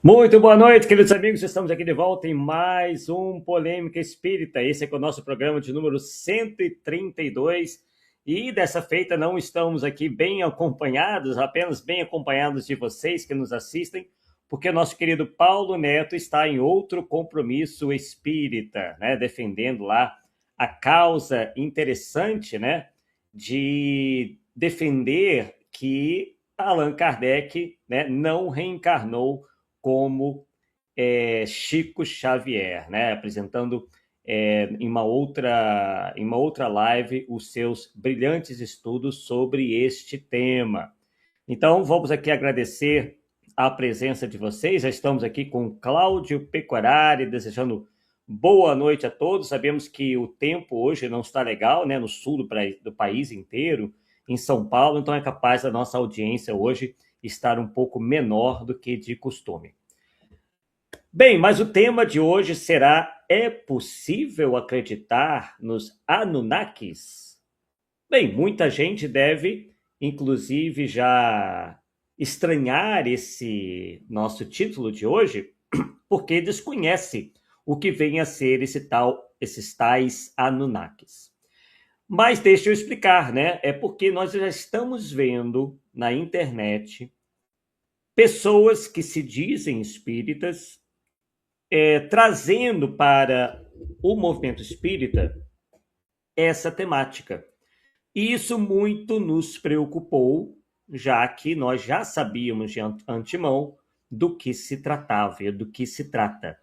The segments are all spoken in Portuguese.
Muito boa noite, queridos amigos. Estamos aqui de volta em mais um Polêmica Espírita. Esse é o nosso programa de número 132. E dessa feita não estamos aqui bem acompanhados, apenas bem acompanhados de vocês que nos assistem, porque nosso querido Paulo Neto está em outro compromisso espírita, né, defendendo lá a causa interessante, né, de defender que Allan Kardec, né, não reencarnou como Chico Xavier, né, apresentando em uma outra live os seus brilhantes estudos sobre este tema. Então, vamos aqui agradecer a presença de vocês. Já estamos aqui com Cláudio Pecorari, desejando boa noite a todos. Sabemos que o tempo hoje não está legal, né, no sul do país inteiro, em São Paulo, então é capaz da nossa audiência hoje estar um pouco menor do que de costume. Bem, mas o tema de hoje será: é possível acreditar nos Anunnakis? Bem, muita gente deve, inclusive, já estranhar esse nosso título de hoje, porque desconhece o que vem a ser esses tais Anunnakis. Mas deixa eu explicar, né? É porque nós já estamos vendo na internet pessoas que se dizem espíritas trazendo para o movimento espírita essa temática. E isso muito nos preocupou, já que nós já sabíamos de antemão do que se tratava e do que se trata.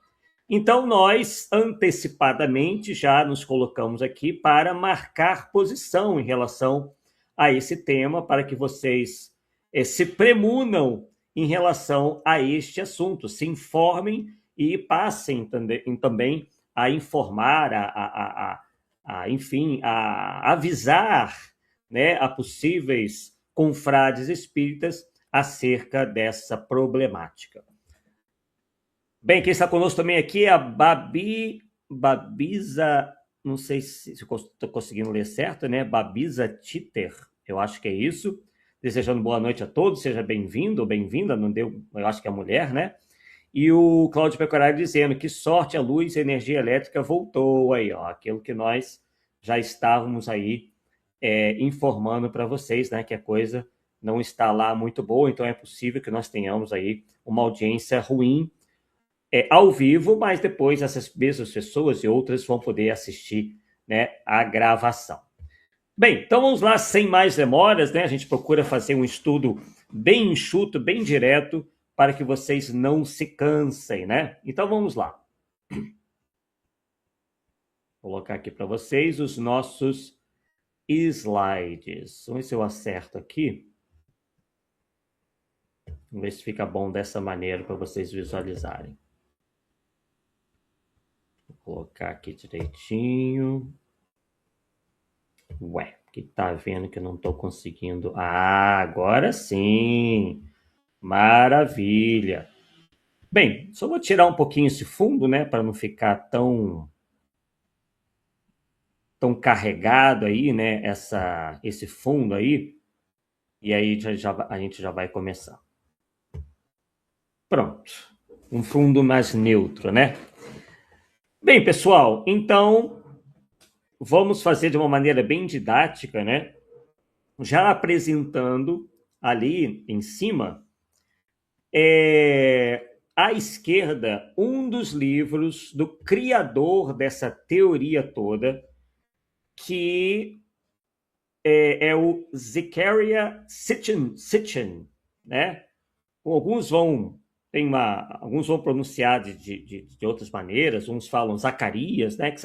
Então, nós antecipadamente já nos colocamos aqui para marcar posição em relação a esse tema, para que vocês se premunam em relação a este assunto, se informem e passem também a informar, enfim, a avisar, né, a possíveis confrades espíritas acerca dessa problemática. Bem, quem está conosco também aqui é a Babiza, não sei se estou conseguindo ler certo, né? Babiza Titer, eu acho que é isso. Desejando boa noite a todos, seja bem-vindo ou bem-vinda, não deu, eu acho que é a mulher, né? E o Cláudio Pecorari dizendo que sorte, a luz, a energia elétrica voltou aí, ó, aquilo que nós já estávamos aí informando para vocês, né? Que a coisa não está lá muito boa, então é possível que nós tenhamos aí uma audiência ruim ao vivo, mas depois essas mesmas pessoas e outras vão poder assistir, né, a gravação. Bem, então vamos lá, sem mais demoras, né? A gente procura fazer um estudo bem enxuto, bem direto, para que vocês não se cansem, né? Então vamos lá. Vou colocar aqui para vocês os nossos slides. Vamos ver se eu acerto aqui. Vamos ver se fica bom dessa maneira para vocês visualizarem. Vou colocar aqui direitinho. Ué, que tá vendo que eu não estou conseguindo? Ah, agora sim! Maravilha! Bem, só vou tirar um pouquinho esse fundo, né, para não ficar tão carregado aí, né, esse fundo aí. E aí a gente já vai começar. Pronto. Um fundo mais neutro, né? Bem, pessoal, então vamos fazer de uma maneira bem didática, né? Já apresentando ali em cima, à esquerda, um dos livros do criador dessa teoria toda, que é o Zecharia Sitchin, né? Alguns vão pronunciar de outras maneiras, uns falam Zacarias, né? Que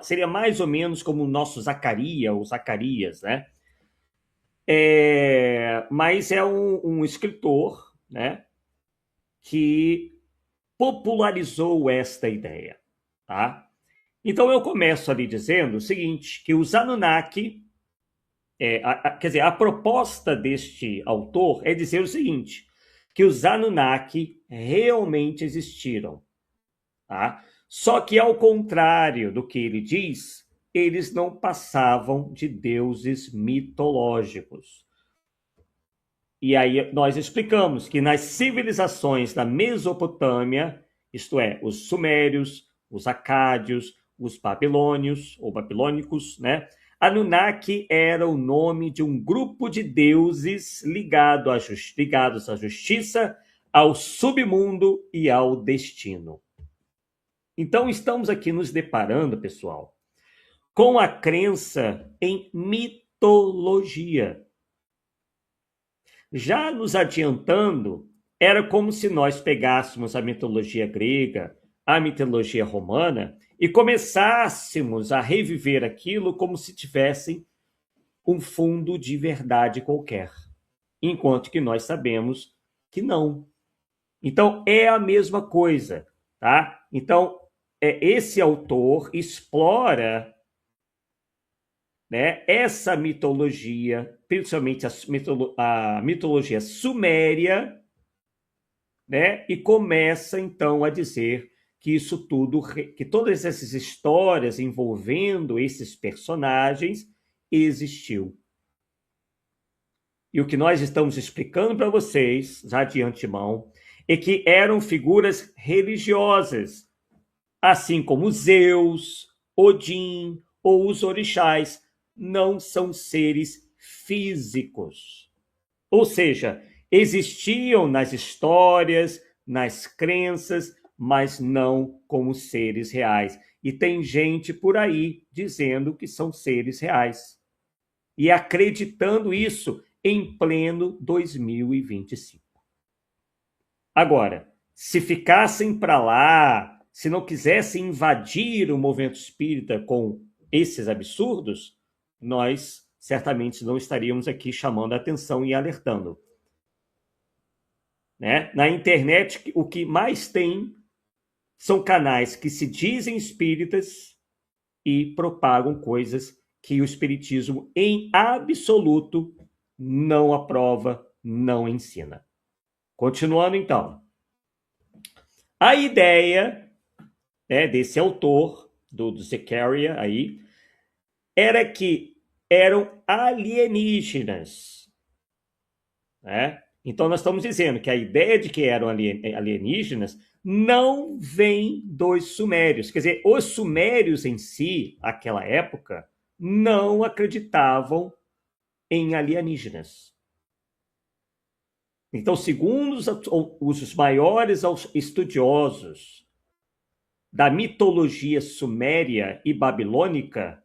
seria mais ou menos como o nosso Zacarias, ou Zacarias, né? Mas é um escritor, né, que popularizou esta ideia, tá? Então eu começo ali dizendo o seguinte, que os Anunnaki, quer dizer, a proposta deste autor é dizer o seguinte, que os Anunnaki realmente existiram, tá? Só que ao contrário do que ele diz, eles não passavam de deuses mitológicos. E aí nós explicamos que nas civilizações da Mesopotâmia, isto é, os sumérios, os acádios, os babilônios, ou babilônicos, né? Anunnaki era o nome de um grupo de deuses ligados à justiça, ao submundo e ao destino. Então, estamos aqui nos deparando, pessoal, com a crença em mitologia. Já nos adiantando, era como se nós pegássemos a mitologia grega, a mitologia romana e começássemos a reviver aquilo como se tivessem um fundo de verdade qualquer, enquanto que nós sabemos que não. Então, é a mesma coisa, tá? Então, esse autor explora, né, essa mitologia, principalmente a mitologia suméria, né, e começa então a dizer que isso tudo, que todas essas histórias envolvendo esses personagens existiu. E o que nós estamos explicando para vocês, já de antemão, é que eram figuras religiosas, assim como Zeus, Odin ou os orixás, não são seres físicos. Ou seja, existiam nas histórias, nas crenças, mas não como seres reais. E tem gente por aí dizendo que são seres reais. E acreditando isso em pleno 2025. Agora, se ficassem para lá, se não quisessem invadir o movimento espírita com esses absurdos, nós certamente não estaríamos aqui chamando a atenção e alertando. Né? Na internet, o que mais tem são canais que se dizem espíritas e propagam coisas que o espiritismo, em absoluto, não aprova, não ensina. Continuando, então. A ideia, né, desse autor, do Zecharia, aí, era que eram alienígenas. Né? Então, nós estamos dizendo que a ideia de que eram alienígenas não vem dos sumérios. Quer dizer, os sumérios em si, naquela época, não acreditavam em alienígenas. Então, segundo os maiores estudiosos da mitologia suméria e babilônica,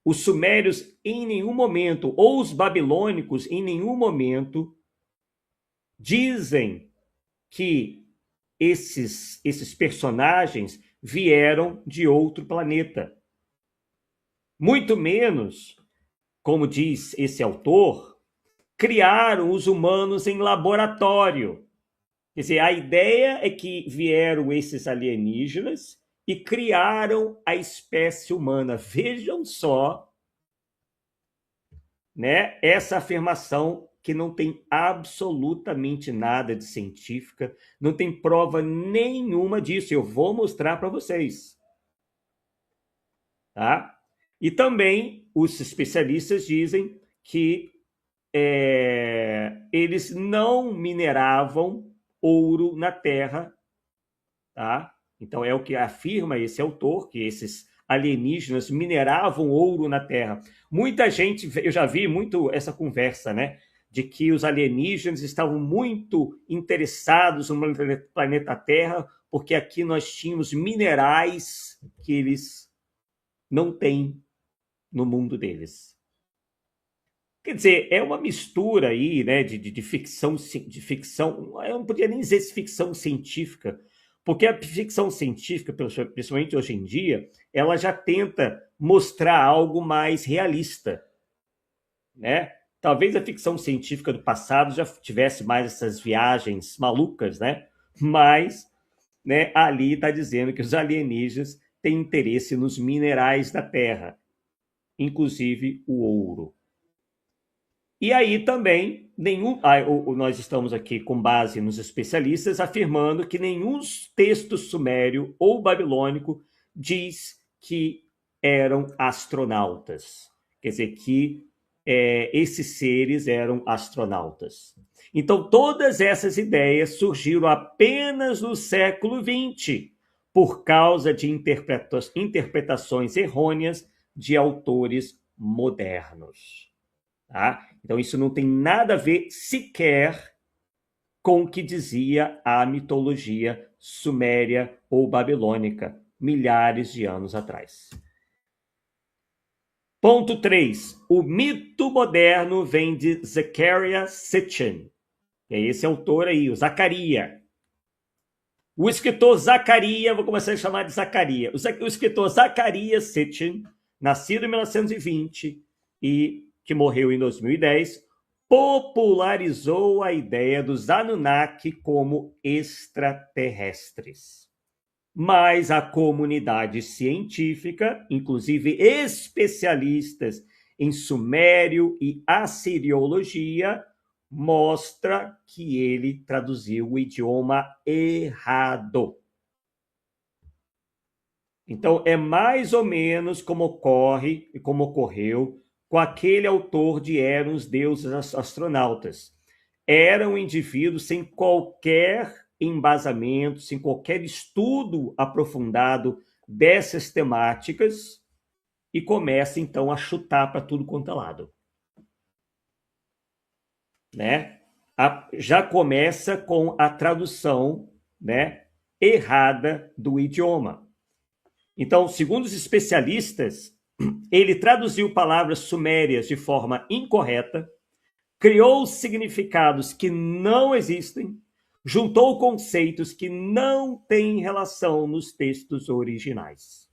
os sumérios em nenhum momento, ou os babilônicos em nenhum momento, dizem que esses personagens vieram de outro planeta. Muito menos, como diz esse autor, criaram os humanos em laboratório. Quer dizer, a ideia é que vieram esses alienígenas e criaram a espécie humana. Vejam só, né, essa afirmação que não tem absolutamente nada de científica, não tem prova nenhuma disso. Eu vou mostrar para vocês. Tá? E também os especialistas dizem que eles não mineravam ouro na Terra, tá? Então é o que afirma esse autor, que esses alienígenas mineravam ouro na Terra. Muita gente, eu já vi muito essa conversa, né? De que os alienígenas estavam muito interessados no planeta Terra, porque aqui nós tínhamos minerais que eles não têm no mundo deles. Quer dizer, é uma mistura aí, né, de ficção, eu não podia nem dizer ficção científica, porque a ficção científica, principalmente hoje em dia, ela já tenta mostrar algo mais realista, né? Talvez a ficção científica do passado já tivesse mais essas viagens malucas, né? Mas, né, ali está dizendo que os alienígenas têm interesse nos minerais da Terra, inclusive o ouro. E aí também, nós estamos aqui com base nos especialistas afirmando que nenhum texto sumério ou babilônico diz que eram astronautas. Quer dizer, que esses seres eram astronautas. Então, todas essas ideias surgiram apenas no século XX, por causa de interpretações errôneas de autores modernos. Tá? Então, isso não tem nada a ver sequer com o que dizia a mitologia suméria ou babilônica, milhares de anos atrás. Ponto 3. O mito moderno vem de Zecharia Sitchin. É esse autor aí, o Zacarias. O escritor Zacarias, vou começar a chamar de Zacarias. O escritor Zacarias Sitchin, nascido em 1920 e que morreu em 2010, popularizou a ideia dos Anunnaki como extraterrestres. Mas a comunidade científica, inclusive especialistas em sumério e assiriologia, mostra que ele traduziu o idioma errado. Então, é mais ou menos como ocorre e como ocorreu com aquele autor de Eram os Deuses Astronautas. Era um indivíduo sem qualquer embasamento, sem qualquer estudo aprofundado dessas temáticas e começa, então, a chutar para tudo quanto é lado. Né? Já começa com a tradução, né, errada do idioma. Então, segundo os especialistas, ele traduziu palavras sumérias de forma incorreta, criou significados que não existem, juntou conceitos que não têm relação nos textos originais.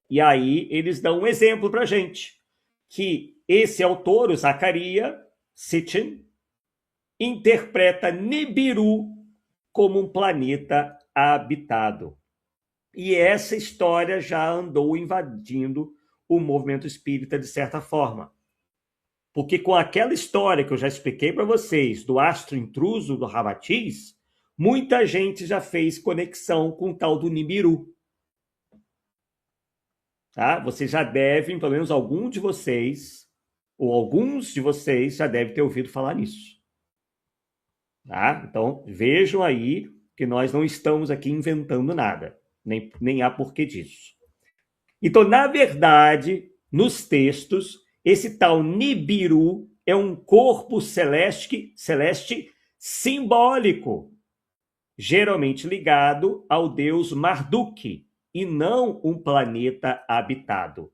E aí eles dão um exemplo para a gente, que esse autor, o Zacarias Sitchin, interpreta Nibiru como um planeta habitado. E essa história já andou invadindo o movimento espírita de certa forma. Porque com aquela história que eu já expliquei para vocês, do astro intruso do Ramatiz, muita gente já fez conexão com o tal do Nibiru. Tá? Vocês já devem, pelo menos algum de vocês, ou alguns de vocês já devem ter ouvido falar nisso. Tá? Então, vejam aí que nós não estamos aqui inventando nada, nem há porquê disso. Então, na verdade, nos textos, esse tal Nibiru é um corpo celeste simbólico, geralmente ligado ao deus Marduk, e não um planeta habitado.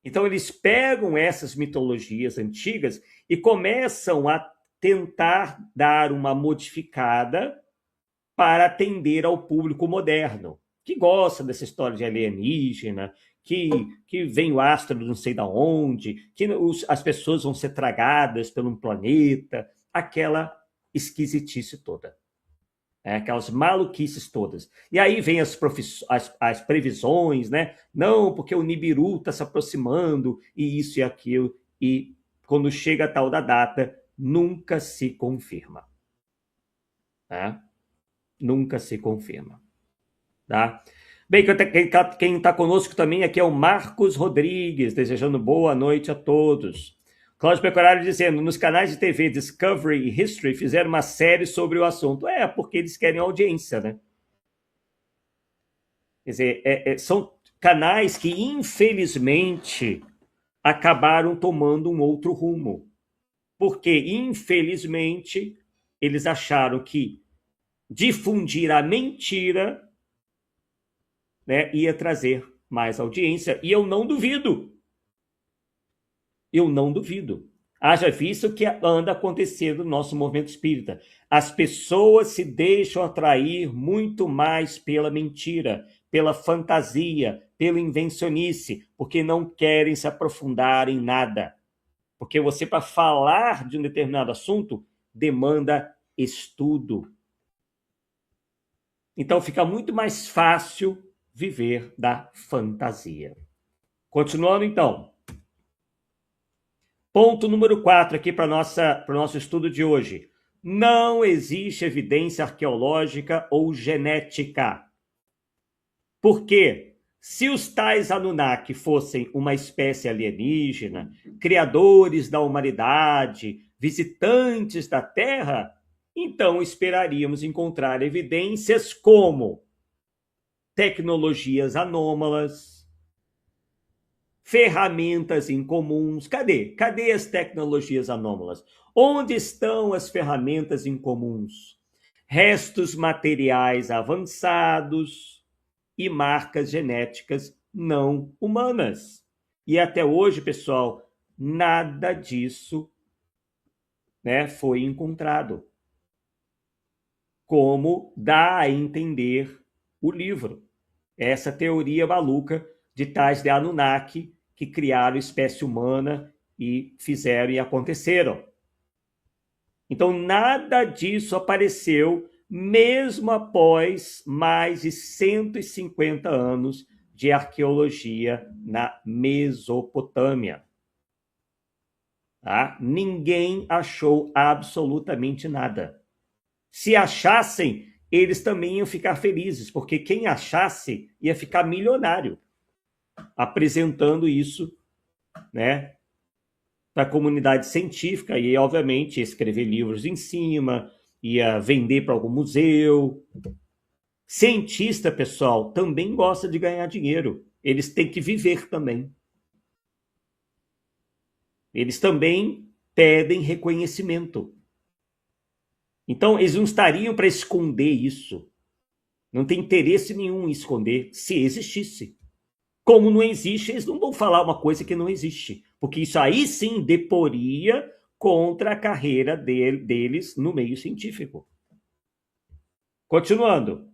Então, eles pegam essas mitologias antigas e começam a tentar dar uma modificada para atender ao público moderno, que gosta dessa história de alienígena, que vem o astro não sei de onde, que as pessoas vão ser tragadas por um planeta, aquela esquisitice toda. Aquelas maluquices todas. E aí vem as previsões, né? Não, porque o Nibiru está se aproximando, e isso e aquilo, e quando chega a tal da data, nunca se confirma. Tá? Nunca se confirma. Tá? Bem, quem está conosco também aqui é o Marcos Rodrigues, desejando boa noite a todos. Cláudio Pecoraro dizendo, nos canais de TV Discovery e History fizeram uma série sobre o assunto. Porque eles querem audiência, né? Quer dizer, são canais que, infelizmente, acabaram tomando um outro rumo. Porque, infelizmente, eles acharam que difundir a mentira, né, ia trazer mais audiência. E eu não duvido. Eu não duvido. Haja visto o que anda acontecendo no nosso movimento espírita. As pessoas se deixam atrair muito mais pela mentira, pela fantasia, pela invencionice, porque não querem se aprofundar em nada. Porque você, para falar de um determinado assunto, demanda estudo. Então fica muito mais fácil viver da fantasia. Continuando, então. Ponto número 4 aqui para o nosso estudo de hoje. Não existe evidência arqueológica ou genética. Por quê? Se os tais Anunnaki fossem uma espécie alienígena, criadores da humanidade, visitantes da Terra, então esperaríamos encontrar evidências como tecnologias anômalas, ferramentas incomuns. Cadê as tecnologias anômalas? Onde estão as ferramentas incomuns? Restos materiais avançados e marcas genéticas não humanas. E até hoje, pessoal, nada disso, né, foi encontrado. Como dá a entender o livro. Essa teoria maluca de tais de Anunnaki que criaram a espécie humana e fizeram e aconteceram. Então, nada disso apareceu mesmo após mais de 150 anos de arqueologia na Mesopotâmia. Tá? Ninguém achou absolutamente nada. Se achassem, eles também iam ficar felizes, porque quem achasse ia ficar milionário, apresentando isso, né, para a comunidade científica, e obviamente escrever livros em cima, ia vender para algum museu. Cientista, pessoal, também gosta de ganhar dinheiro. Eles têm que viver também. Eles também pedem reconhecimento. Então, eles não estariam para esconder isso. Não tem interesse nenhum em esconder, se existisse. Como não existe, eles não vão falar uma coisa que não existe. Porque isso aí sim deporia contra a carreira deles no meio científico. Continuando.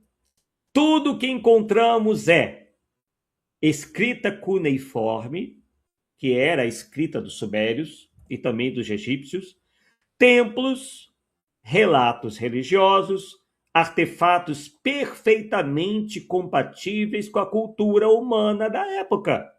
Tudo que encontramos é escrita cuneiforme, que era a escrita dos sumérios e também dos egípcios, templos, relatos religiosos, artefatos perfeitamente compatíveis com a cultura humana da época.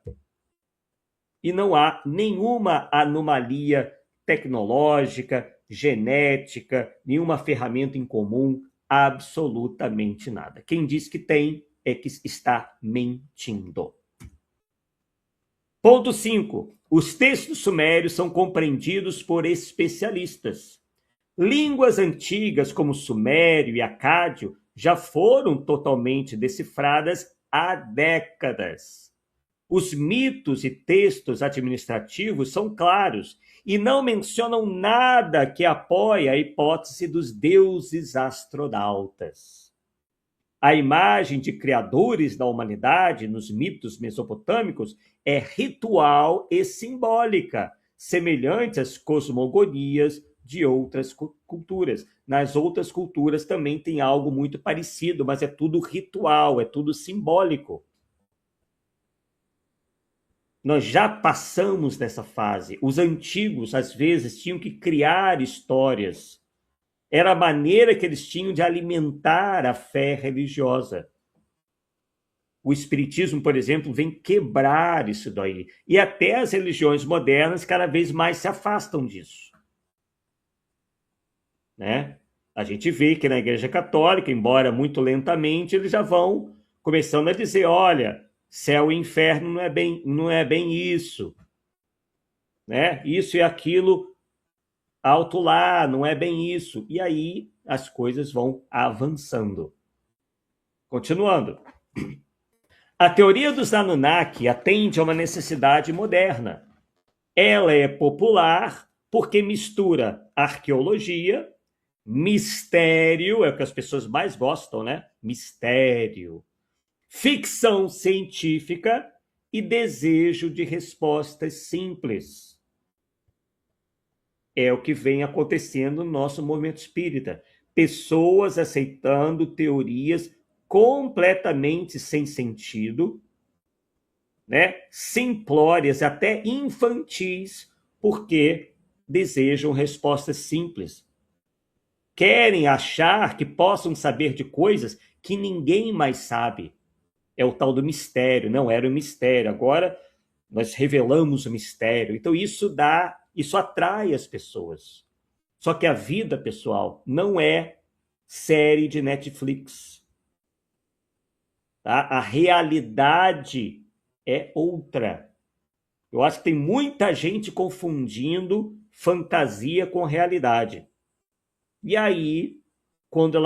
E não há nenhuma anomalia tecnológica, genética, nenhuma ferramenta em comum, absolutamente nada. Quem diz que tem é que está mentindo. Ponto 5. Os textos sumérios são compreendidos por especialistas. Línguas antigas como sumério e acádio já foram totalmente decifradas há décadas. Os mitos e textos administrativos são claros e não mencionam nada que apoie a hipótese dos deuses astronautas. A imagem de criadores da humanidade nos mitos mesopotâmicos é ritual e simbólica, semelhante às cosmogonias de outras culturas. Nas outras culturas também tem algo muito parecido, mas é tudo ritual, é tudo simbólico. Nós já passamos dessa fase. Os antigos, às vezes, tinham que criar histórias. Era a maneira que eles tinham de alimentar a fé religiosa. O espiritismo, por exemplo, vem quebrar isso daí. E até as religiões modernas cada vez mais se afastam disso. Né? A gente vê que na Igreja Católica, embora muito lentamente, eles já vão começando a dizer, olha, céu e inferno não é bem isso. Né? Isso e aquilo alto lá, não é bem isso. E aí as coisas vão avançando. Continuando. A teoria dos Anunnaki atende a uma necessidade moderna. Ela é popular porque mistura arqueologia, mistério, é o que as pessoas mais gostam, né? Mistério. Ficção científica e desejo de respostas simples. É o que vem acontecendo no nosso movimento espírita. Pessoas aceitando teorias completamente sem sentido, né? Simplórias, até infantis, porque desejam respostas simples. Querem achar que possam saber de coisas que ninguém mais sabe. É o tal do mistério, não era o mistério. Agora nós revelamos o mistério. Então isso atrai as pessoas. Só que a vida, pessoal, não é série de Netflix. tá? A realidade é outra. Eu acho que tem muita gente confundindo fantasia com realidade. E aí, quando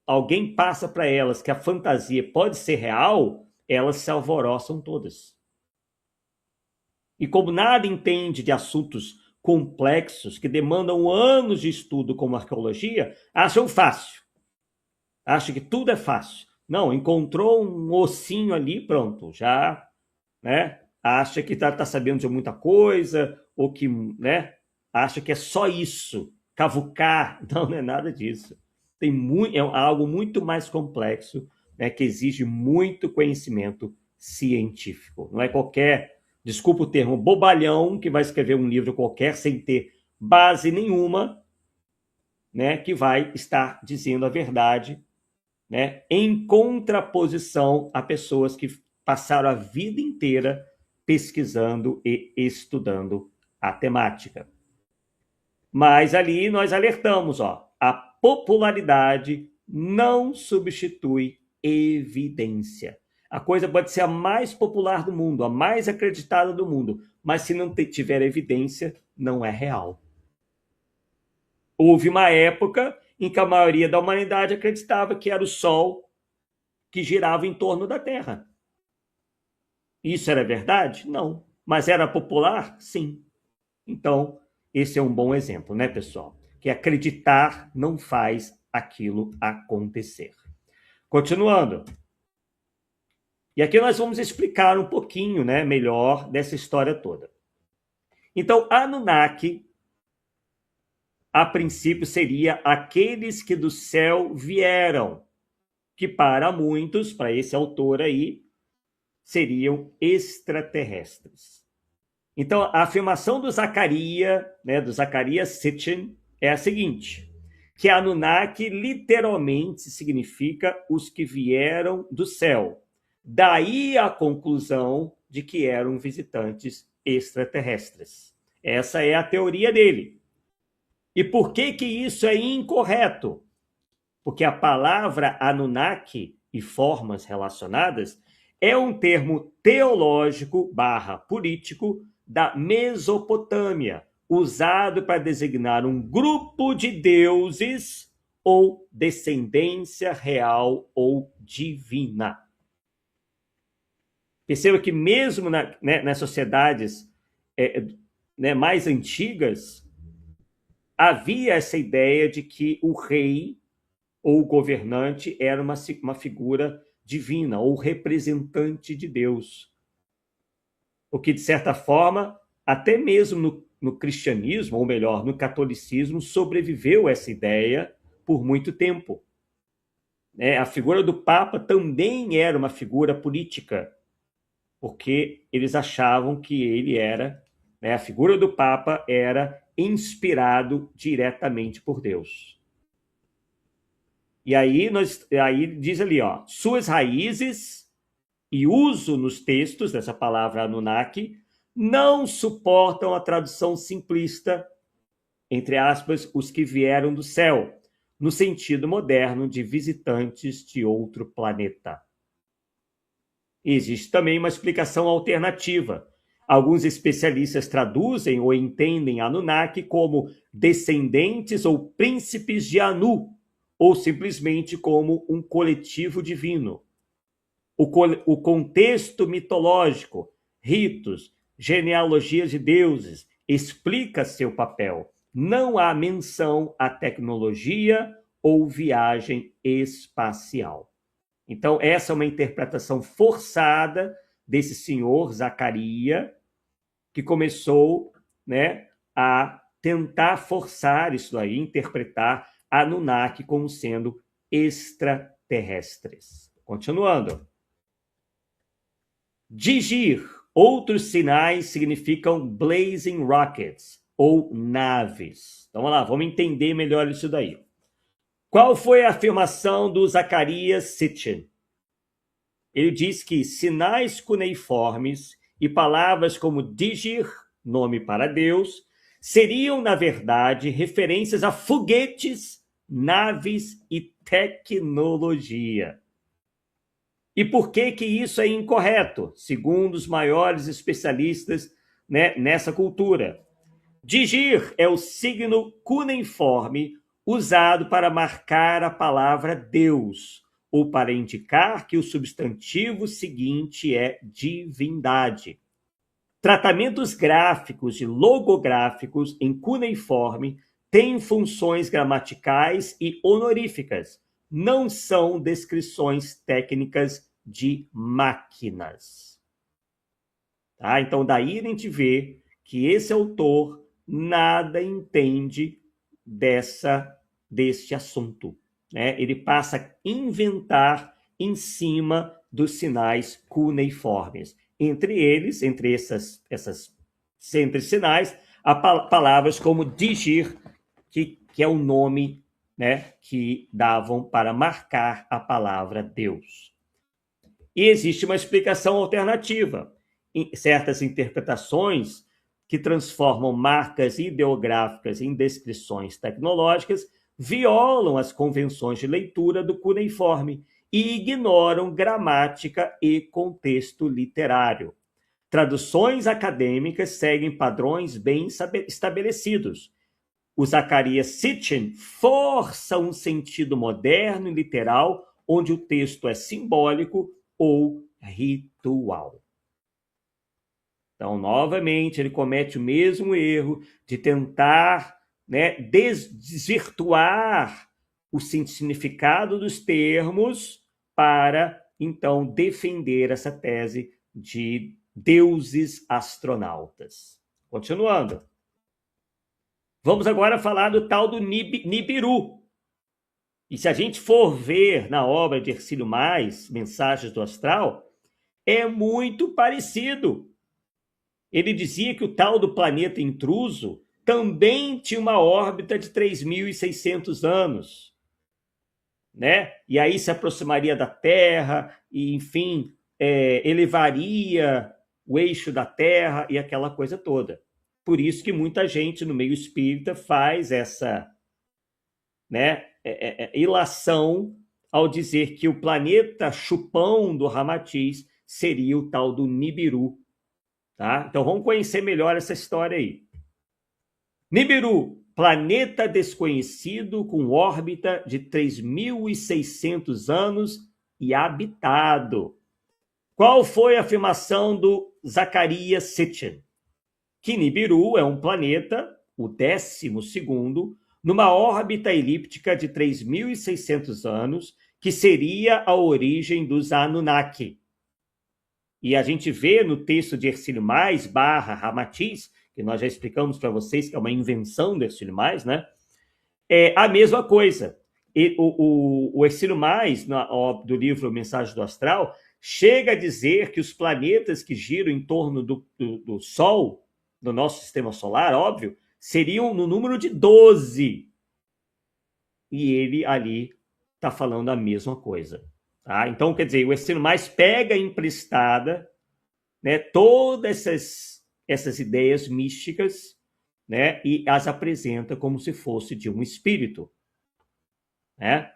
alguém passa para elas que a fantasia pode ser real, elas se alvoroçam todas. E como nada entende de assuntos complexos que demandam anos de estudo como arqueologia, acham fácil. Acham que tudo é fácil. Não, encontrou um ossinho ali, pronto, já, né? Acha que tá sabendo de muita coisa, ou que, né? Acha que é só isso, cavucar. Não é nada disso. É algo muito mais complexo, né? Que exige muito conhecimento científico. Não é qualquer, desculpa o termo, bobalhão que vai escrever um livro qualquer sem ter base nenhuma, né? Que vai estar dizendo a verdade, né? Em contraposição a pessoas que passaram a vida inteira pesquisando e estudando a temática. Mas ali nós alertamos, ó, a popularidade não substitui evidência. A coisa pode ser a mais popular do mundo, a mais acreditada do mundo, mas se não tiver evidência, não é real. Houve uma época em que a maioria da humanidade acreditava que era o Sol que girava em torno da Terra. Isso era verdade? Não. Mas era popular? Sim. Então, esse é um bom exemplo, né, pessoal? Que acreditar não faz aquilo acontecer. Continuando. E aqui nós vamos explicar um pouquinho, né, melhor dessa história toda. Então, Anunnaki, a princípio, seria aqueles que do céu vieram, que para muitos, para esse autor aí, seriam extraterrestres. Então, a afirmação do Zacarias, né, do Zacarias Sitchin, é a seguinte, que Anunnaki literalmente significa os que vieram do céu. Daí a conclusão de que eram visitantes extraterrestres. Essa é a teoria dele. E por que que isso é incorreto? Porque a palavra Anunnaki e formas relacionadas é um termo teológico / político da Mesopotâmia, usado para designar um grupo de deuses ou descendência real ou divina. Perceba que mesmo nas sociedades mais antigas, havia essa ideia de que o rei ou governante era uma figura divina ou representante de Deus. O que, de certa forma, até mesmo no cristianismo, ou melhor, no catolicismo, sobreviveu essa ideia por muito tempo. A figura do Papa também era uma figura política, porque eles achavam que ele era, a figura do Papa era inspirado diretamente por Deus. E aí diz ali, ó, suas raízes e uso nos textos dessa palavra Anunnaki não suportam a tradução simplista, entre aspas, os que vieram do céu, no sentido moderno de visitantes de outro planeta. Existe também uma explicação alternativa. Alguns especialistas traduzem ou entendem Anunnaki como descendentes ou príncipes de Anu, ou simplesmente como um coletivo divino. O contexto mitológico, ritos, genealogias de deuses, explica seu papel. Não há menção à tecnologia ou viagem espacial. Então, essa é uma interpretação forçada desse senhor Zacarias, que começou, a tentar forçar isso aí, interpretar Anunnaki como sendo extraterrestres. Continuando. Digir, outros sinais significam blazing rockets, ou naves. Então, vamos lá, vamos entender melhor isso daí. Qual foi a afirmação do Zacarias Sitchin? Ele diz que sinais cuneiformes e palavras como Digir, nome para Deus, seriam, na verdade, referências a foguetes, naves e tecnologia. E por que que isso é incorreto, segundo os maiores especialistas, né, nessa cultura? Digir é o signo cuneiforme usado para marcar a palavra Deus, ou para indicar que o substantivo seguinte é divindade. Tratamentos gráficos e logográficos em cuneiforme têm funções gramaticais e honoríficas, não são descrições técnicas de máquinas. Tá? Então, daí a gente vê que esse autor nada entende deste assunto. Né? Ele passa a inventar em cima dos sinais cuneiformes. Entre eles, entre essas sinais, há palavras como digir, que é o nome, né, que davam para marcar a palavra Deus. E existe uma explicação alternativa. Certas interpretações que transformam marcas ideográficas em descrições tecnológicas violam as convenções de leitura do cuneiforme e ignoram gramática e contexto literário. Traduções acadêmicas seguem padrões bem estabelecidos. O Zacarias Sitchin força um sentido moderno e literal, onde o texto é simbólico ou ritual. Então, novamente, ele comete o mesmo erro de tentar, né, desvirtuar o significado dos termos para, então, defender essa tese de deuses astronautas. Continuando. Vamos agora falar do tal do Nibiru. E se a gente for ver na obra de Hercílio Mais, Mensagens do Astral, é muito parecido. Ele dizia que o tal do planeta intruso também tinha uma órbita de 3.600 anos, né? E aí se aproximaria da Terra e, enfim, elevaria o eixo da Terra e aquela coisa toda. Por isso que muita gente no meio espírita faz essa, né, ilação ao dizer que o planeta chupão do Ramatiz seria o tal do Nibiru. Tá? Então vamos conhecer melhor essa história aí. Nibiru, planeta desconhecido com órbita de 3.600 anos e habitado. Qual foi a afirmação do Zacarias Sitchin? Que Nibiru é um planeta, o 12º, numa órbita elíptica de 3.600 anos, que seria a origem dos Anunnaki. E a gente vê no texto de Hercílio Mais, / Ramatiz, que nós já explicamos para vocês que é uma invenção do Hercílio Mais, né? É a mesma coisa. O Hercílio Mais, do livro Mensagens do Astral, chega a dizer que os planetas que giram em torno do Sol, do nosso sistema solar, óbvio, seriam no número de 12. E ele ali está falando a mesma coisa. Tá? Então, quer dizer, o Hercílio Mais pega emprestada, né, todas essas ideias místicas, né, e as apresenta como se fosse de um espírito. Né?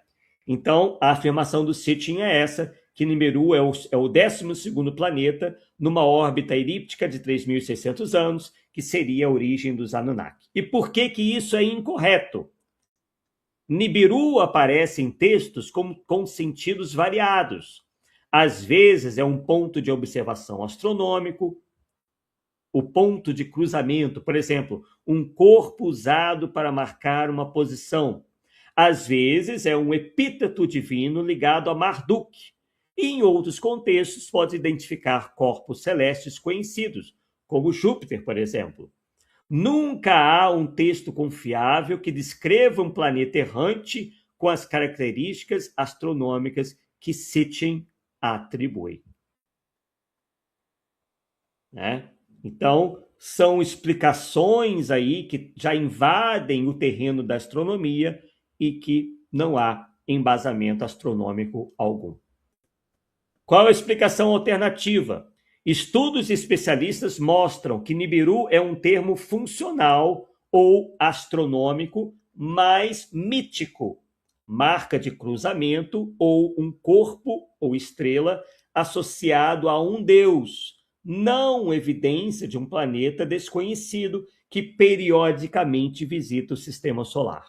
Então, a afirmação do Sitchin é essa, que Nibiru é o 12º planeta numa órbita elíptica de 3.600 anos, que seria a origem dos Anunnaki. E por que que isso é incorreto? Nibiru aparece em textos com sentidos variados. Às vezes é um ponto de observação astronômico, o ponto de cruzamento, por exemplo, um corpo usado para marcar uma posição. Às vezes é um epíteto divino ligado a Marduk. E em outros contextos pode identificar corpos celestes conhecidos, como Júpiter, por exemplo. Nunca há um texto confiável que descreva um planeta errante com as características astronômicas que Sitchin atribui. Né? Então, são explicações aí que já invadem o terreno da astronomia e que não há embasamento astronômico algum. Qual a explicação alternativa? Estudos especialistas mostram que Nibiru é um termo funcional ou astronômico, mas mítico, marca de cruzamento ou um corpo ou estrela associado a um deus, não evidência de um planeta desconhecido que periodicamente visita o sistema solar.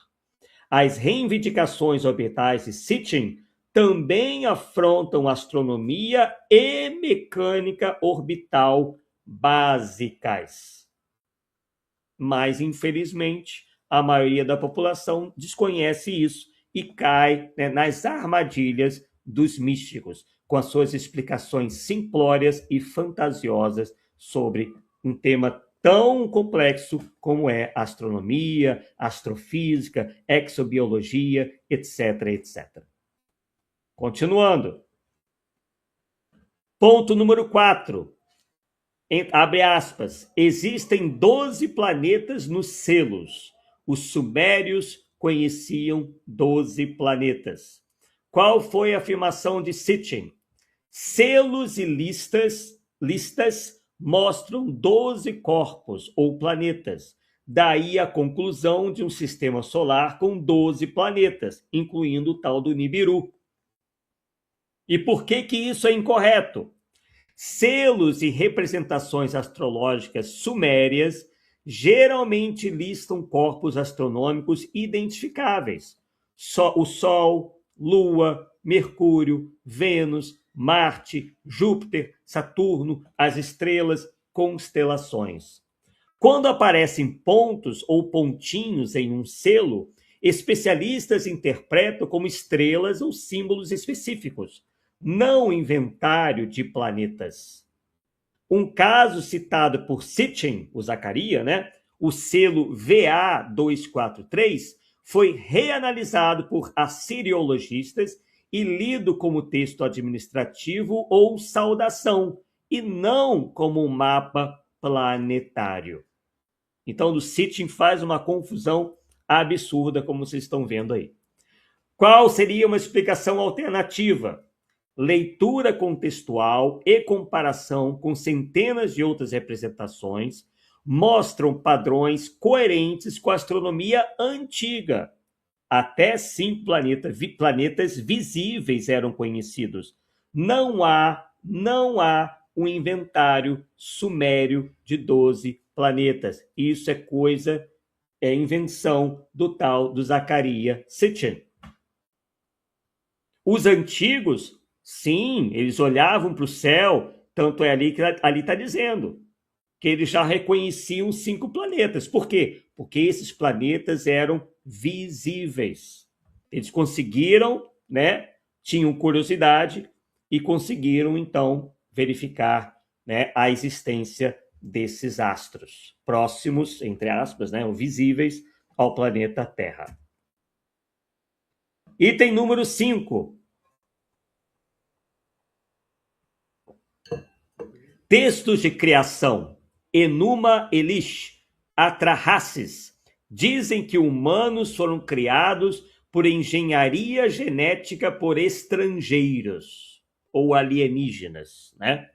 As reivindicações orbitais de Sitchin também afrontam astronomia e mecânica orbital básicas. Mas, infelizmente, a maioria da população desconhece isso e cai, né, nas armadilhas dos místicos, com as suas explicações simplórias e fantasiosas sobre um tema tão complexo como é astronomia, astrofísica, exobiologia, etc, etc. Continuando. Ponto número 4. Abre aspas. Existem 12 planetas nos selos. Os sumérios conheciam 12 planetas. Qual foi a afirmação de Sitchin? Selos e listas mostram 12 corpos ou planetas. Daí a conclusão de um sistema solar com 12 planetas, incluindo o tal do Nibiru. E por que isso é incorreto? Selos e representações astrológicas sumérias geralmente listam corpos astronômicos identificáveis. O Sol, Lua, Mercúrio, Vênus, Marte, Júpiter, Saturno, as estrelas, constelações. Quando aparecem pontos ou pontinhos em um selo, especialistas interpretam como estrelas ou símbolos específicos, não inventário de planetas. Um caso citado por Sitchin, o Zaccaria, né? O selo VA243, foi reanalisado por assiriologistas e lido como texto administrativo ou saudação, e não como um mapa planetário. Então, o Sitchin faz uma confusão absurda, como vocês estão vendo aí. Qual seria uma explicação alternativa? Leitura contextual e comparação com centenas de outras representações mostram padrões coerentes com a astronomia antiga. Até 5 planetas visíveis eram conhecidos. Não há um inventário sumério de 12 planetas. Isso é invenção do tal do Zaccaria Sitchin. Os antigos, sim, eles olhavam para o céu, tanto é ali que ali está dizendo que eles já reconheciam 5 planetas. Por quê? Porque esses planetas eram visíveis. Eles conseguiram, né? Tinham curiosidade e conseguiram, então, verificar, né, a existência desses astros próximos, entre aspas, né, visíveis ao planeta Terra. Item número 5. Textos de criação. Enuma Elish, Atrahasis, dizem que humanos foram criados por engenharia genética por estrangeiros ou alienígenas, né?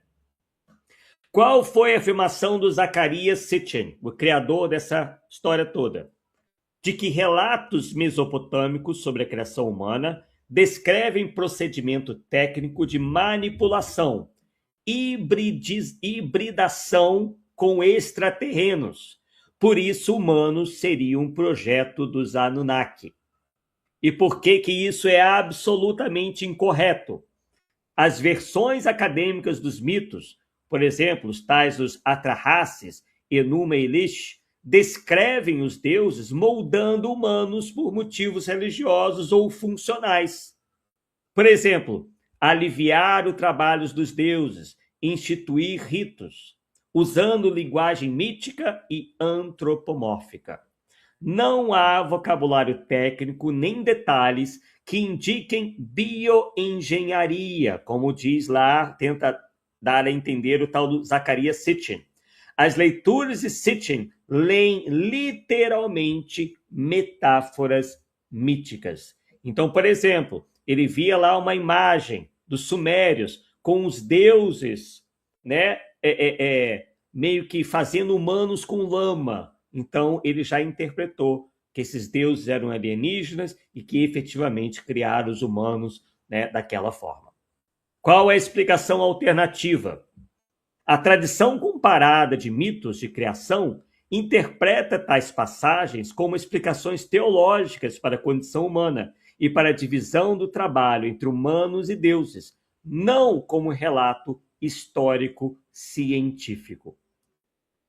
Qual foi a afirmação do Zaccaria Sitchin, o criador dessa história toda? De que relatos mesopotâmicos sobre a criação humana descrevem procedimento técnico de manipulação, hibridação com extraterrenos. Por isso, humanos seriam um projeto dos Anunnaki. E por que isso é absolutamente incorreto? As versões acadêmicas dos mitos, por exemplo, os tais dos Atrahasis, Enuma Elish, descrevem os deuses moldando humanos por motivos religiosos ou funcionais. Por exemplo, aliviar o trabalho dos deuses, instituir ritos, usando linguagem mítica e antropomórfica. Não há vocabulário técnico nem detalhes que indiquem bioengenharia, como diz lá, tenta dar a entender o tal do Zaccaria Sitchin. As leituras de Sitchin leem literalmente metáforas míticas. Então, por exemplo, ele via lá uma imagem dos sumérios com os deuses, né, meio que fazendo humanos com lama. Então, ele já interpretou que esses deuses eram alienígenas e que efetivamente criaram os humanos, né, daquela forma. Qual é a explicação alternativa? A tradição comparada de mitos de criação interpreta tais passagens como explicações teológicas para a condição humana e para a divisão do trabalho entre humanos e deuses, não como relato histórico científico.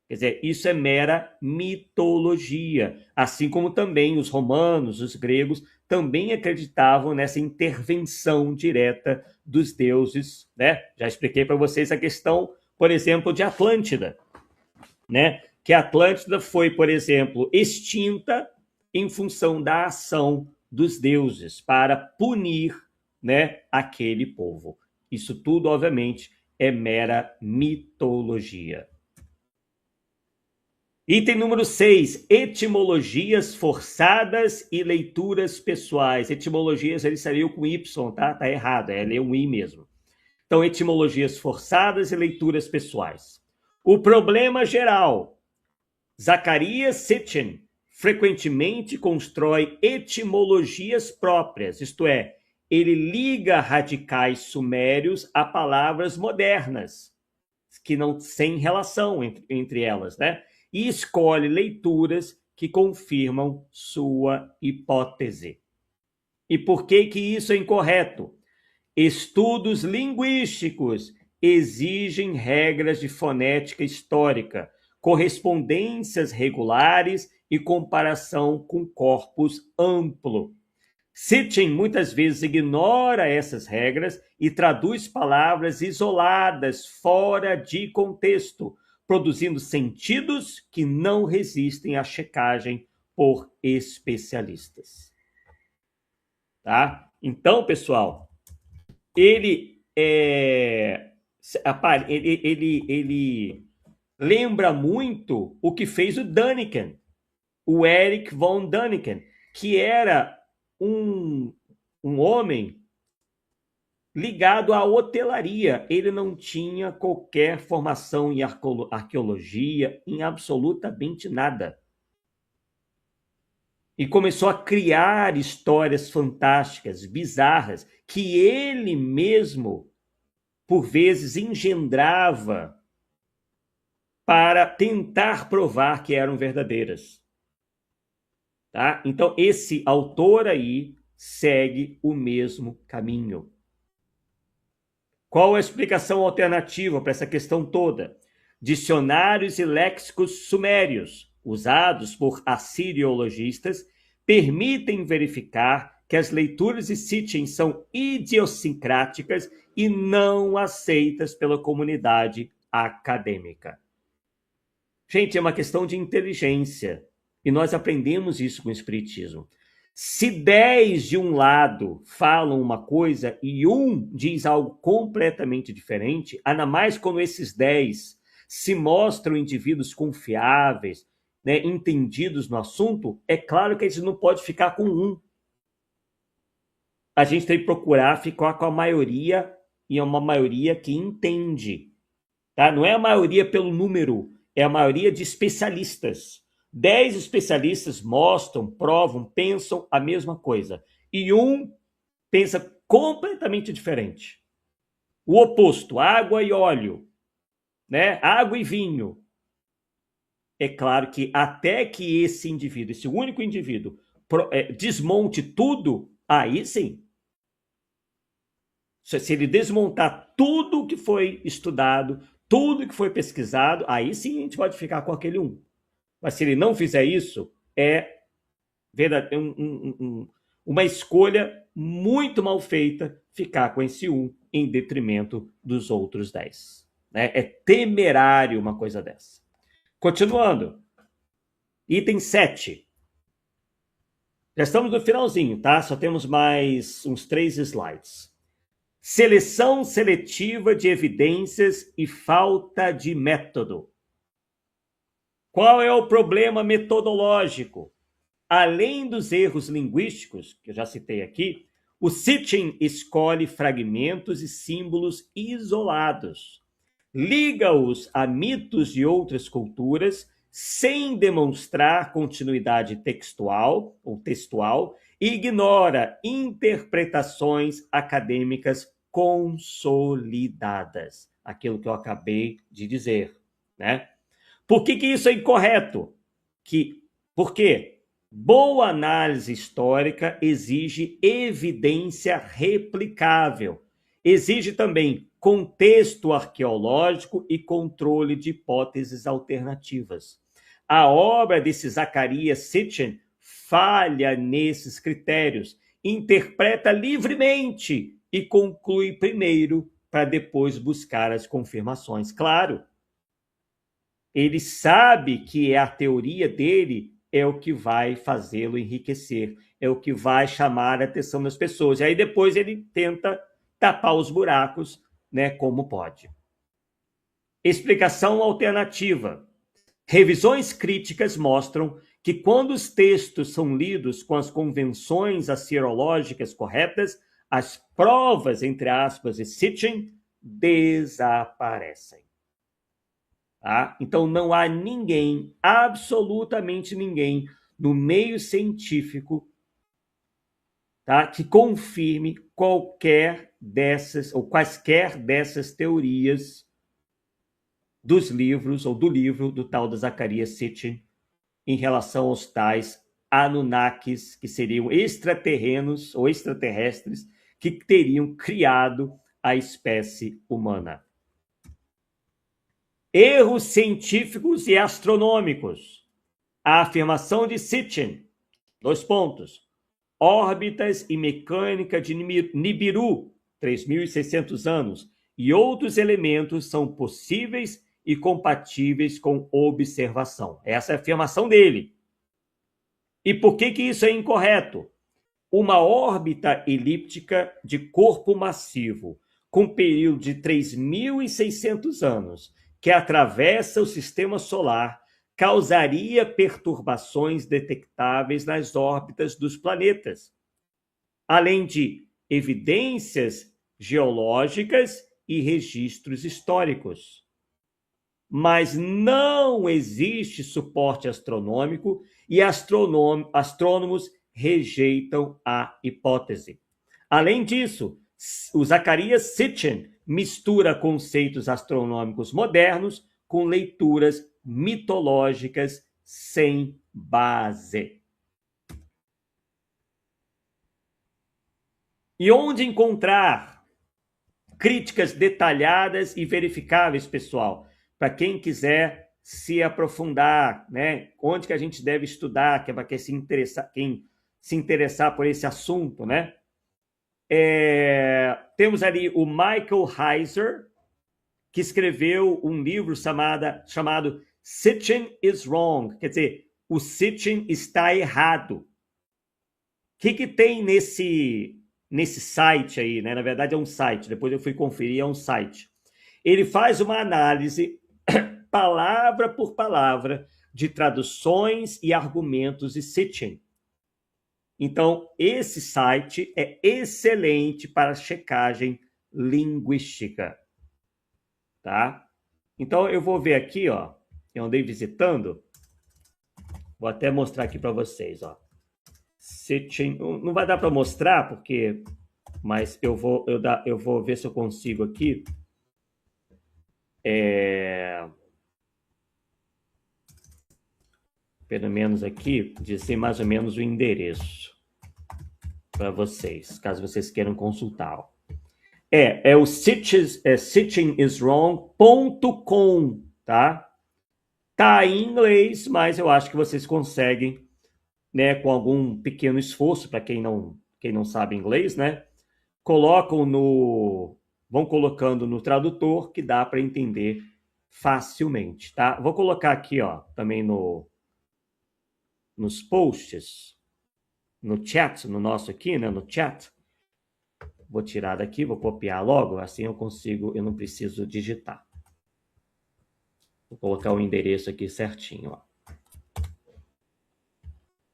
Quer dizer, isso é mera mitologia, assim como também os romanos, os gregos, também acreditavam nessa intervenção direta dos deuses, né? Já expliquei para vocês a questão, por exemplo, de Atlântida, né? Que a Atlântida foi, por exemplo, extinta em função da ação dos deuses para punir, né, aquele povo. Isso tudo, obviamente, é mera mitologia. Item número 6, etimologias forçadas e leituras pessoais. Etimologias, ele saiu com Y, tá? Tá errado, é ler um I mesmo. Então, etimologias forçadas e leituras pessoais. O problema geral. Zacarias Sitchin frequentemente constrói etimologias próprias, isto é, ele liga radicais sumérios a palavras modernas, que não sem relação entre elas, né? E escolhe leituras que confirmam sua hipótese. E por que isso é incorreto? Estudos linguísticos exigem regras de fonética histórica, correspondências regulares e comparação com corpus amplo. Sitchin muitas vezes ignora essas regras e traduz palavras isoladas, fora de contexto, produzindo sentidos que não resistem à checagem por especialistas. Tá? Então, pessoal, ele lembra muito o que fez o Däniken, o Erich von Däniken, que era um homem ligado à hotelaria. Ele não tinha qualquer formação em arqueologia, em absolutamente nada. E começou a criar histórias fantásticas, bizarras, que ele mesmo, por vezes, engendrava para tentar provar que eram verdadeiras. Tá? Então, esse autor aí segue o mesmo caminho. Qual a explicação alternativa para essa questão toda? Dicionários e léxicos sumérios, usados por assiriologistas, permitem verificar que as leituras de Sitchin são idiosincráticas e não aceitas pela comunidade acadêmica. Gente, é uma questão de inteligência, e nós aprendemos isso com o Espiritismo. Se 10 de um lado falam uma coisa e um diz algo completamente diferente, ainda mais quando esses 10 se mostram indivíduos confiáveis, né, entendidos no assunto, é claro que a gente não pode ficar com um. A gente tem que procurar ficar com a maioria, e é uma maioria que entende. Tá? Não é a maioria pelo número, é a maioria de especialistas. 10 especialistas mostram, provam, pensam a mesma coisa. E um pensa completamente diferente. O oposto, água e óleo, né? Água e vinho. É claro que até que esse indivíduo, esse único indivíduo, desmonte tudo, aí sim. Se ele desmontar tudo que foi estudado, tudo que foi pesquisado, aí sim a gente pode ficar com aquele um. Mas se ele não fizer isso, é uma escolha muito mal feita ficar com esse um em detrimento dos outros 10. Né? É temerário uma coisa dessa. Continuando. Item 7. Já estamos no finalzinho, tá? Só temos mais uns 3 slides. Seleção seletiva de evidências e falta de método. Qual é o problema metodológico? Além dos erros linguísticos, que eu já citei aqui, o Sitchin escolhe fragmentos e símbolos isolados, liga-os a mitos de outras culturas, sem demonstrar continuidade textual ou textual, e ignora interpretações acadêmicas consolidadas. Aquilo que eu acabei de dizer, né? Por que isso é incorreto? Por quê? Boa análise histórica exige evidência replicável. Exige também contexto arqueológico e controle de hipóteses alternativas. A obra desse Zacarias Sitchin falha nesses critérios, interpreta livremente e conclui primeiro para depois buscar as confirmações. Claro, ele sabe que a teoria dele é o que vai fazê-lo enriquecer, é o que vai chamar a atenção das pessoas. E aí depois ele tenta tapar os buracos, né, como pode. Explicação alternativa. Revisões críticas mostram que quando os textos são lidos com as convenções assirológicas corretas, as provas, entre aspas, de Sitchin desaparecem. Tá? Então não há ninguém, absolutamente ninguém, no meio científico, tá, que confirme qualquer dessas ou quaisquer dessas teorias dos livros ou do livro do tal de Zacarias Sitchin em relação aos tais Anunnakis, que seriam extraterrenos ou extraterrestres que teriam criado a espécie humana. Erros científicos e astronômicos. A afirmação de Sitchin, 2 pontos. Órbitas e mecânica de Nibiru, 3.600 anos, e outros elementos são possíveis e compatíveis com observação. Essa é a afirmação dele. E por que isso é incorreto? Uma órbita elíptica de corpo massivo, com período de 3.600 anos, que atravessa o sistema solar, causaria perturbações detectáveis nas órbitas dos planetas, além de evidências geológicas e registros históricos. Mas não existe suporte astronômico e astrônomos rejeitam a hipótese. Além disso, o Zacarias Sitchin mistura conceitos astronômicos modernos com leituras mitológicas sem base. E onde encontrar críticas detalhadas e verificáveis, pessoal? Para quem quiser se aprofundar, né? Onde que a gente deve estudar, que é para quem se interessar por esse assunto, né? Temos ali o Michael Heiser, que escreveu um livro chamado Sitchin is Wrong, quer dizer, o Sitchin está errado. O que tem nesse site aí, né? Na verdade é um site, depois eu fui conferir, é um site. Ele faz uma análise, palavra por palavra, de traduções e argumentos de Sitchin. Então, esse site é excelente para checagem linguística. Tá? Então, eu vou ver aqui, ó. Eu andei visitando. Vou até mostrar aqui para vocês, ó. Sitchin, não vai dar para mostrar, porque... Mas eu vou ver se eu consigo aqui. Pelo menos aqui, dizer mais ou menos o endereço para vocês, caso vocês queiram consultar. É o sitchiniswrong.com, tá? Tá em inglês, mas eu acho que vocês conseguem, né, com algum pequeno esforço, para quem não sabe inglês, né? Vão colocando no tradutor, que dá para entender facilmente, tá? Vou colocar aqui, ó, também nos posts, no chat, no nosso aqui, né, no chat. Vou tirar daqui, vou copiar logo, assim eu não preciso digitar. Vou colocar o endereço aqui certinho, ó.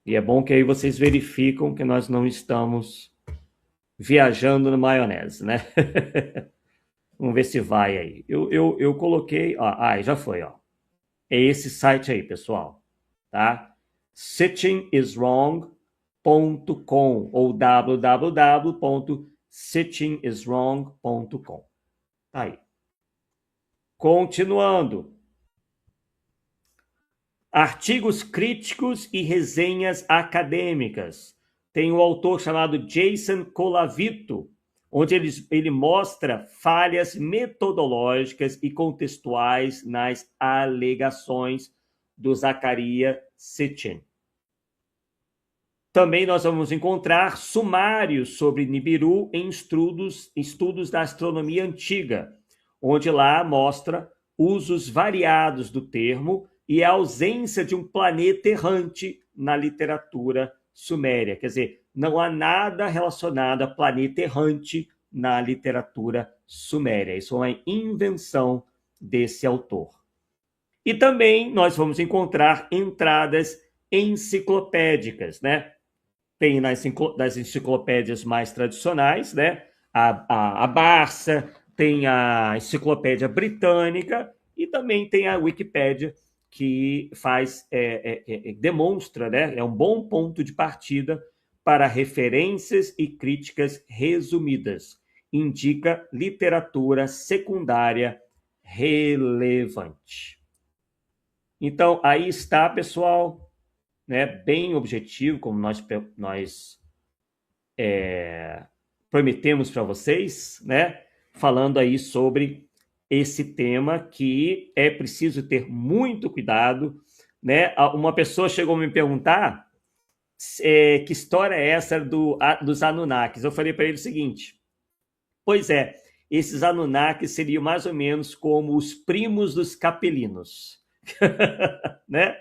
E é bom que aí vocês verificam que nós não estamos viajando na maionese, né? Vamos ver se vai aí. Eu coloquei, ó, já foi, ó. É esse site aí, pessoal, tá? sitchingiswrong.com ou www.sitchingiswrong.com. Tá aí. Continuando. Artigos críticos e resenhas acadêmicas. Tem um autor chamado Jason Colavito, onde ele mostra falhas metodológicas e contextuais nas alegações do Zecharia Sitchin. Também nós vamos encontrar sumários sobre Nibiru em estudos da astronomia antiga, onde lá mostra usos variados do termo e a ausência de um planeta errante na literatura suméria. Quer dizer, não há nada relacionado a planeta errante na literatura suméria. Isso é uma invenção desse autor. E também nós vamos encontrar entradas enciclopédicas, né? Tem nas enciclopédias mais tradicionais, né? A Barça, tem a Enciclopédia Britânica e também tem a Wikipédia, que demonstra, né? É um bom ponto de partida para referências e críticas resumidas. Indica literatura secundária relevante. Então, aí está, pessoal, né, bem objetivo, como nós prometemos para vocês, né, falando aí sobre esse tema que é preciso ter muito cuidado, né? Uma pessoa chegou a me perguntar que história é essa dos Anunnakis. Eu falei para ele o seguinte: pois é, esses Anunnakis seriam mais ou menos como os primos dos capelinos, né?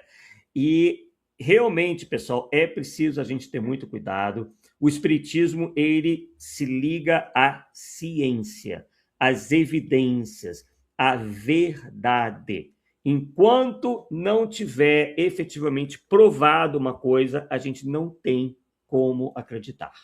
E realmente, pessoal, é preciso a gente ter muito cuidado. O espiritismo, ele se liga à ciência, às evidências, à verdade. Enquanto não tiver efetivamente provado uma coisa, a gente não tem como acreditar.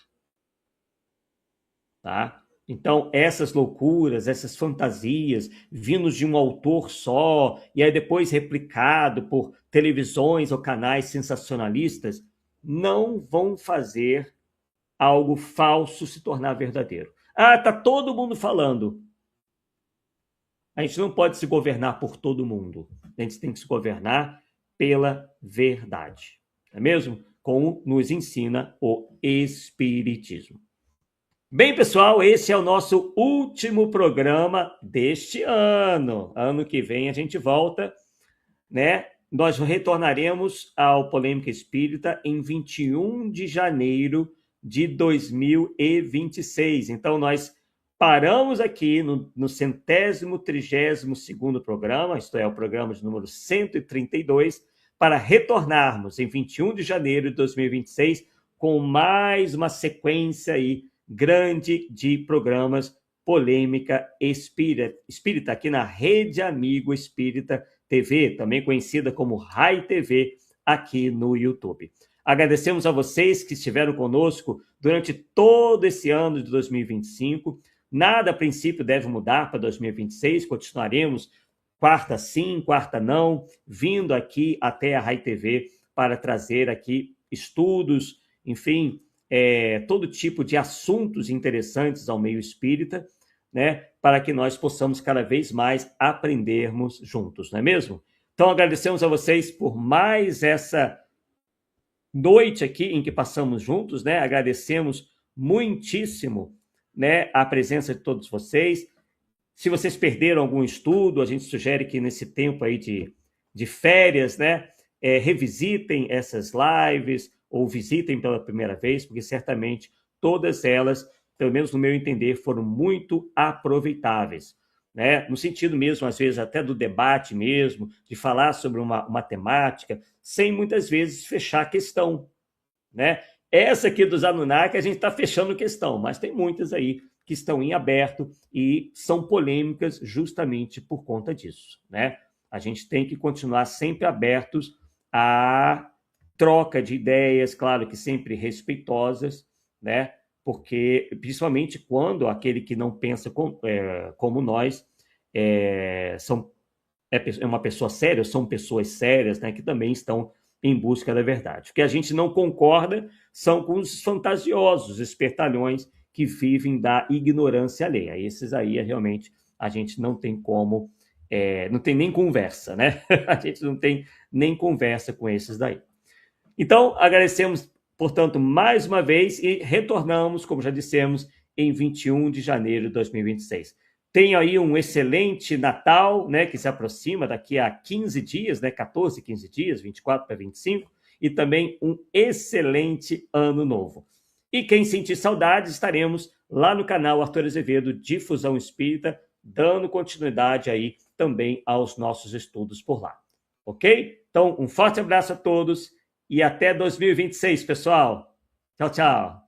Tá? Então, essas loucuras, essas fantasias, vindos de um autor só, e aí depois replicado por televisões ou canais sensacionalistas, não vão fazer algo falso se tornar verdadeiro. Ah, tá todo mundo falando. A gente não pode se governar por todo mundo. A gente tem que se governar pela verdade. Não é mesmo? Como nos ensina o Espiritismo. Bem, pessoal, esse é o nosso último programa deste ano. Ano que vem a gente volta, né? Nós retornaremos ao Polêmica Espírita em 21 de janeiro de 2026. Então, nós paramos aqui no 132º programa, isto é, o programa de número 132, para retornarmos em 21 de janeiro de 2026 com mais uma sequência aí grande de programas Polêmica Espírita, aqui na Rede Amigo Espírita TV, também conhecida como Rai TV, aqui no YouTube. Agradecemos a vocês que estiveram conosco durante todo esse ano de 2025. Nada, a princípio, deve mudar para 2026. Continuaremos quarta sim, quarta não, vindo aqui até a Rai TV para trazer aqui estudos, enfim, todo tipo de assuntos interessantes ao meio espírita, né, para que nós possamos cada vez mais aprendermos juntos, não é mesmo? Então, agradecemos a vocês por mais essa noite aqui em que passamos juntos, né? Agradecemos muitíssimo, né, a presença de todos vocês. Se vocês perderam algum estudo, a gente sugere que nesse tempo aí de férias, né, revisitem essas lives ou visitem pela primeira vez, porque certamente todas elas, pelo menos no meu entender, foram muito aproveitáveis, né? No sentido mesmo, às vezes, até do debate mesmo, de falar sobre uma temática, sem muitas vezes fechar a questão, né? Essa aqui dos Anunnaki, a gente está fechando questão, mas tem muitas aí que estão em aberto e são polêmicas justamente por conta disso, né? A gente tem que continuar sempre abertos à troca de ideias, claro que sempre respeitosas, né? Porque, principalmente quando aquele que não pensa como nós são é uma pessoa séria, são pessoas sérias, né, que também estão em busca da verdade. O que a gente não concorda são com os fantasiosos, espertalhões que vivem da ignorância alheia. Esses aí, realmente, a gente não tem como, não tem nem conversa, né? A gente não tem nem conversa com esses daí. Então, agradecemos, portanto, mais uma vez e retornamos, como já dissemos, em 21 de janeiro de 2026. Tenha aí um excelente Natal, né, que se aproxima daqui a 15 dias, né, 14, 15 dias, 24 para 25, e também um excelente Ano Novo. E quem sentir saudade, estaremos lá no canal Arthur Azevedo Difusão Espírita, dando continuidade aí também aos nossos estudos por lá. Ok? Então, um forte abraço a todos e até 2026, pessoal. Tchau, tchau.